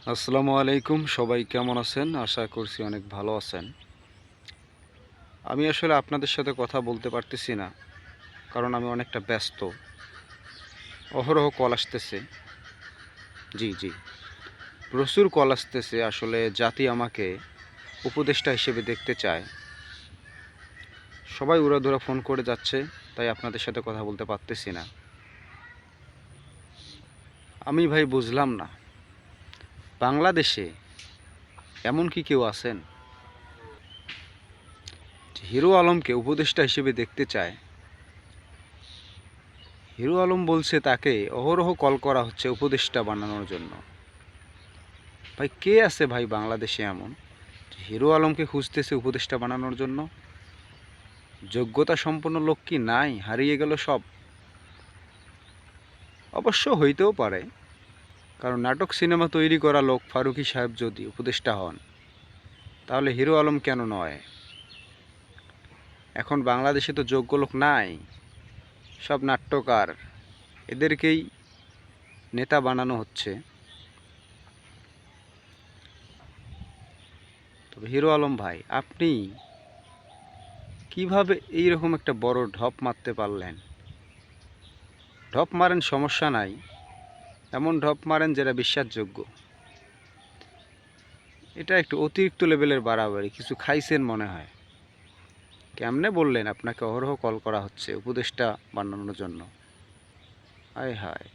আসসালামু আলাইকুম, সবাই কেমন আছেন? আশা করছি অনেক ভালো আছেন। আমি আসলে আপনাদের সাথে কথা বলতে পারতেছি না, কারণ আমি অনেকটা ব্যস্ত। অহরহ কল আসতেছে। জি, জি। প্রচুর কল আসতেছে। আসলে জাতি আমাকে উপদেষ্টা হিসেবে দেখতে চায়। সবাই উড়াধুরা ফোন করে যাচ্ছে, তাই আপনাদের সাথে কথা বলতে পারতেছি না। আমি ভাই বুঝলাম না, বাংলাদেশে এমন কি কেউ আছেন যে হিরো আলমকে উপদেষ্টা হিসেবে দেখতে চায়? হিরো আলম বলছে তাকে অহরহ কল করা হচ্ছে উপদেষ্টা বানানোর জন্য। ভাই কে আছে ভাই বাংলাদেশে এমন যে হিরো আলমকে খুঁজতেছে উপদেষ্টা বানানোর জন্য? যোগ্যতা সম্পন্ন লোক কি নাই, হারিয়ে গেল সব? অবশ্য হইতেও পারে, কারণ নাটক সিনেমা তৈরি করা লোক ফারুকী সাহেব যদি উপদেষ্টা হন, তাহলে হিরো আলম কেন নয়? এখন বাংলাদেশে তো যোগ্য লোক নাই, সব নাট্যকার, এদেরকেই নেতা বানানো হচ্ছে। তবে হিরো আলম ভাই, আপনি কিভাবে এইরকম একটা বড় ঢপ মারতে পারলেন? ঢপ মারেন, সমস্যা নাই, এমন ঢপ মারেন যেটা বিশ্বাসযোগ্য। এটা একটু অতিরিক্ত লেভেলের বাড়াবাড়ি, কিছু খাইছেন মনে হয়। কেমনে বললেন আপনাকে অহরহ কল করা হচ্ছে উপদেষ্টা বানানোর জন্য? হায় হায়!